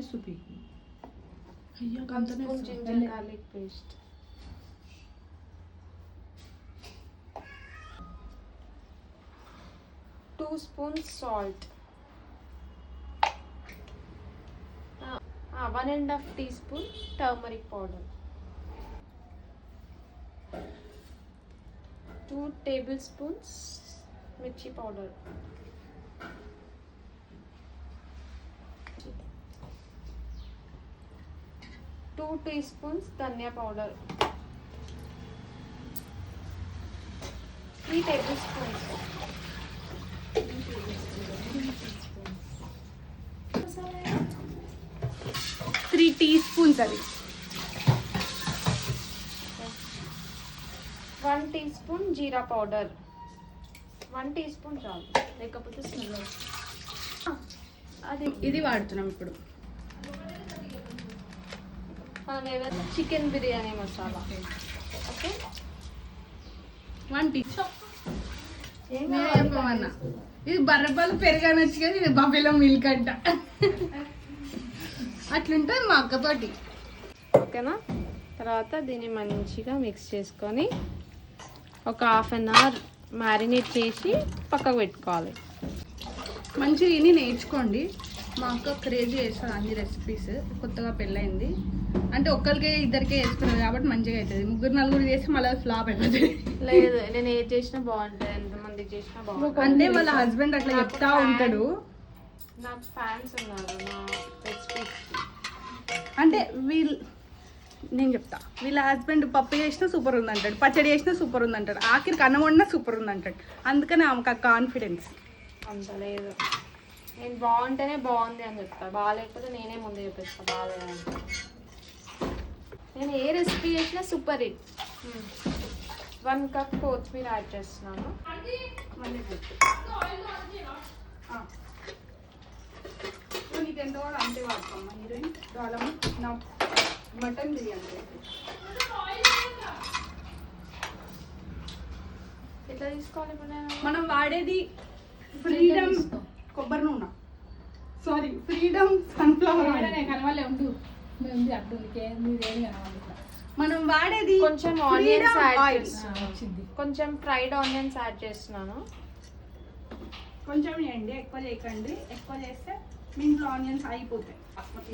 Soupy अय्या One spoon ginger garlic paste. 2 spoons salt. 1.5 teaspoon turmeric powder. 2 tablespoons mirchi powder. 2 teaspoons dhania powder. 3 tablespoons. 3 teaspoons అది 1 teaspoon jeera powder. 1 teaspoon చాలు, లేకపోతే smell అది. ఇది వాడుతున్నాం ఇప్పుడు. Chicken biryani masala. Okay 1 teaspoon. ఇది బర్రెపాలు పెరగనొచ్చు కానీ ఇది బఫెలో మిల్క్ అంట. అట్లుంటుంది మా అక్కతోటి. ఓకేనా. తర్వాత దీన్ని మంచిగా మిక్స్ చేసుకొని ఒక 1/2 అవర్ మ్యారినేట్ చేసి పక్కకు పెట్టుకోవాలి. మంచిగా ఇన్ని నేర్చుకోండి. మా అక్క క్రేజీ చేస్తుంది అన్ని రెసిపీస్. కొత్తగా పెళ్ళైంది అంటే ఒక్కరికే ఇద్దరికే వేసుకున్నది కాబట్టి మంచిగా అవుతుంది. 3-4 చేసి మళ్ళీ ఫ్లాప్ అవుతుంది. లేదు, నేను ఏది చేసినా బాగుంటుంది, ఎంతమందికి చేసినా బాగుంటుంది. అంటే వాళ్ళ హస్బెండ్ అట్లా చెప్తా ఉంటాడు. నాకు ఫ్యాన్స్ ఉన్నారు నా రెసిపీస్. అంటే నేను చెప్తా, వీళ్ళ హస్బెండ్ పప్పు చేసినా సూపర్ ఉంది అంటాడు, పచ్చడి చేసినా సూపర్ ఉంది అంటాడు, ఆఖరికి అన్నం వండినా సూపర్ ఉంది అంటాడు. అందుకని ఆమెకు ఆ కాన్ఫిడెన్స్. అంత లేదు, నేను బాగుంటేనే బాగుంది అని చెప్తా, బాగాలేకపోతే నేనే ముందు చెప్పేస్తా బాగాలేదని. నేను ఏ రెసిపీ చేసినా సూపర్ హిట్. 1 కప్ కొత్తిమీర యాడ్ చేస్తున్నాను. నీకు ఎంత కూడా అంతే వాడతాం హీరోయిన్. నా మటన్ బిర్యానీ ఎట్లా తీసుకోవాలి ఇప్పుడు నేను? మనం వాడేది ఫ్రీడమ్ కొబ్బరి నూనె, సారీ ఫ్రీడమ్ సన్ఫ్లవర్ ఆయిల్. కనవాలే ఉండు అడ్డు మనం వాడేది కొంచెం ఆనియన్స్ యాడ్ ఆయిల్. చేస్తున్నాను, కొంచెం ఫ్రైడ్ ఆనియన్స్ యాడ్ చేస్తున్నాను. కొంచెం వేయండి, ఎక్కువ చేయకండి. ఎక్కువ చేస్తే మీ ఇంట్లో ఆనియన్స్ అయిపోతాయి.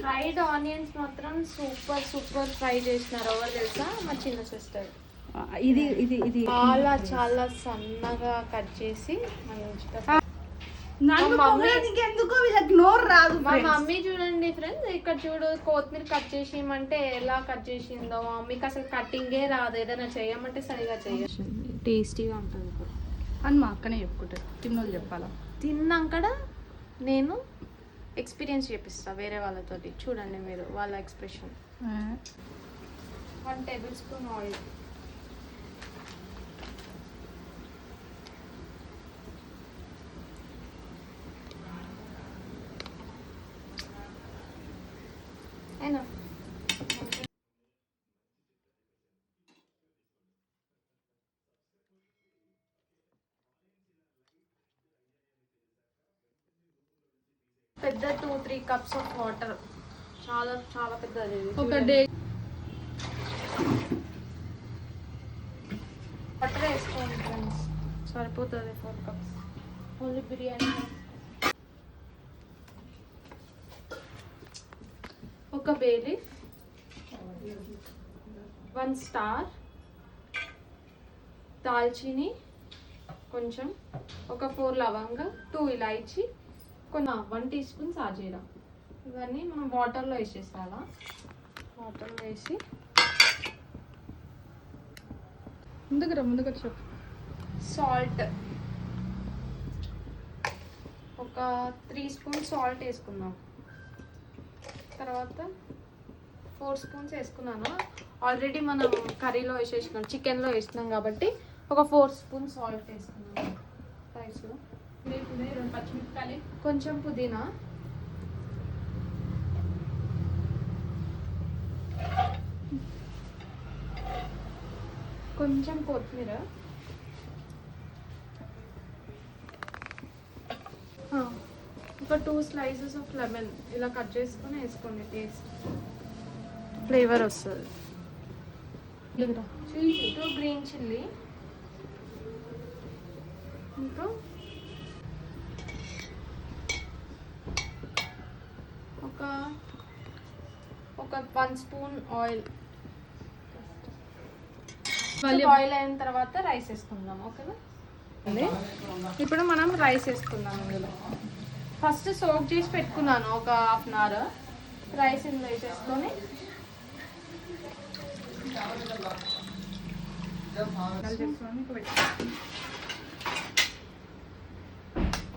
ఫ్రైడ్ ఆనియన్స్ మాత్రం సూపర్ సూపర్ ఫ్రై చేసినారు. ఎవరు తెలుసా? మా చిన్న సిస్టర్. ఇది ఇది ఇది చాలా చాలా సన్నగా కట్ చేసి మంచిగా. ఎందుకు వీళ్ళకి నోరు రాదు. మా మమ్మీ చూడండి ఫ్రెండ్స్, ఇక్కడ చూడు కొత్తిమీర కట్ చేసి ఇమ్మంటే ఎలా కట్ చేసిందో. మా మమ్మీకి అసలు కటింగే రాదు, ఏదైనా చేయమంటే సరిగా చేయచ్చు. టేస్టీగా ఉంటుంది ఇప్పుడు అని మా అక్కనే చెప్పుకుంటారు. తిన్నోళ్ళు చెప్పాలా? తిన్నాక నేను ఎక్స్పీరియన్స్ చేపిస్తా వేరే వాళ్ళతోటి. చూడండి మీరు వాళ్ళ ఎక్స్ప్రెషన్. 1 tablespoon oil. అయినా పెద్ద 2-3 cups ఆఫ్ వాటర్. చాలా చాలా పెద్దది. ఒక డే వాటర్ వేసుకోండి ఫ్రెండ్స్, సరిపోతుంది 4 cups ఓన్లీ బిర్యానీ. ఒక బే లీఫ్, 1 స్టార్, దాల్చిని కొంచెం, ఒక 4 లవంగ, 2 ఇలాచి, 1 teaspoon సాజీరా. ఇవన్నీ మనం వాటర్లో వేసేసాలా. వాటర్లో వేసి ముందుగా చెప్పు. సాల్ట్ ఒక 3 spoons సాల్ట్ వేసుకుందాం. తర్వాత 4 spoons వేసుకున్నాను. ఆల్రెడీ మనం కర్రీలో వేసేసినాం, చికెన్లో వేసినాం కాబట్టి ఒక 4 spoons సాల్ట్ వేసుకున్నాను. రైస్లో 2 పచ్చిమిరపకాయలు, కొంచెం పుదీనా, కొంచెం కొత్తిమీర, ఒక 2 slices ఆఫ్ లెమన్ ఇలా కట్ చేసుకొని వేసుకోండి, టేస్ట్ ఫ్లేవర్ వస్తుంది. 2 గ్రీన్ చిల్లీ, ఇంకా ఒక 1 స్పూన్ ఆయిల్. బాయిల్ అయిన తర్వాత రైస్ వేసుకుందాం. ఓకేనా? ఇప్పుడు మనం రైస్ వేసుకుందాం. ఇందులో ఫస్ట్ సోక్ చేసి పెట్టుకున్నాను ఒక 1/2 అవర్. రైస్ ఇందులో వేసేసుకొని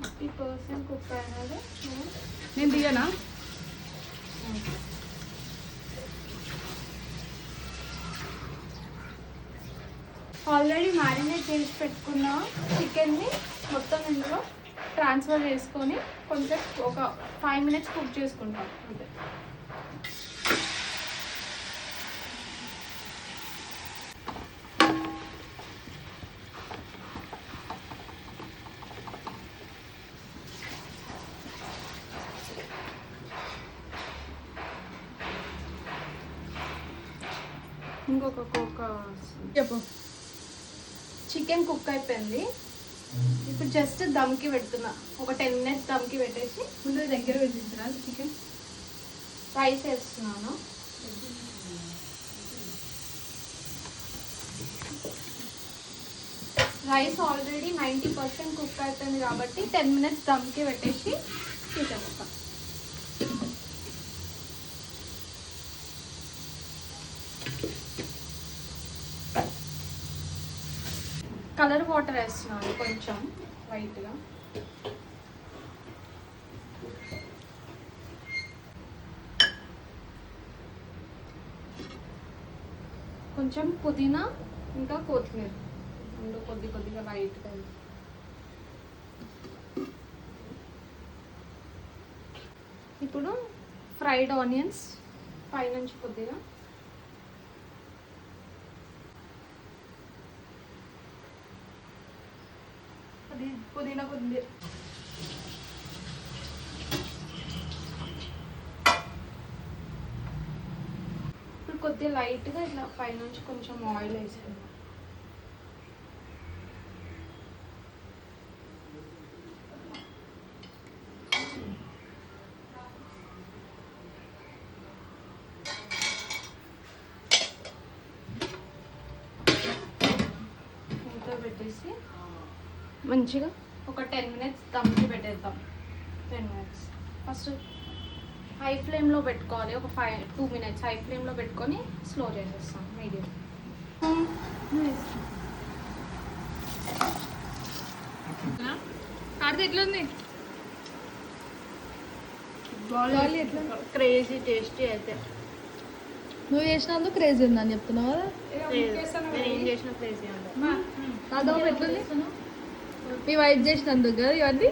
50% కుక్ అయినది నేను తీయనా? ఆల్రెడీ మ్యారినేట్ చేసి పెట్టుకున్న చికెన్ని మొత్తం ఇందులో ట్రాన్స్ఫర్ చేసుకొని కొంచెం ఒక 5 minutes కుక్ చేసుకుంటాం అంతే. ఇంకొక చెప్పు. చికెన్ కుక్ అయిపోయింది. ఇప్పుడు జస్ట్ దమ్కి పెడుతున్నా. ఒక 10 minutes దమ్కి పెట్టేసి ముందు దగ్గర పెట్టించరా చికెన్? రైస్ వేస్తున్నాను. రైస్ ఆల్రెడీ 90% కుక్ అయిపోయింది కాబట్టి 10 minutes దమ్కి పెట్టేసి తీసేస్తాం. కలర్ వాటర్ వేస్తున్నాను కొంచెం లైట్గా. కొంచెం పుదీనా ఇంకా కొత్తిమీర రెండు కొద్దిగా లైట్గా. ఇప్పుడు ఫ్రైడ్ ఆనియన్స్ పైనుంచి కొద్దిగా, పుదీనా కొద్దిమీర. ఇప్పుడు కొద్దిగా లైట్గా ఇట్లా పైనుంచి కొంచెం ఆయిల్ వేసుకుందాం. పెట్టేసి మంచిగా ఒక 10 minutes దమ్కి పెట్టేద్దాం. 10 minutes ఫస్ట్ హై ఫ్లేమ్లో పెట్టుకోవాలి. ఒక 2 minutes హై ఫ్లేమ్లో పెట్టుకొని స్లో చేసేస్తాం మీడియం. ఆడితే ఎట్లుంది? బాగుంది. ఎట్లా క్రేజీ టేస్టీ అయితే. నువ్వు చేసినందుకు క్రేజీ ఉందని చెప్తున్నావు కదా? నేను ఏం చేసిన క్రేజీ అంటే అదో ఎట్లుంది? మీ వైఫ్ చేసినందుకు కదా ఇవన్నీ.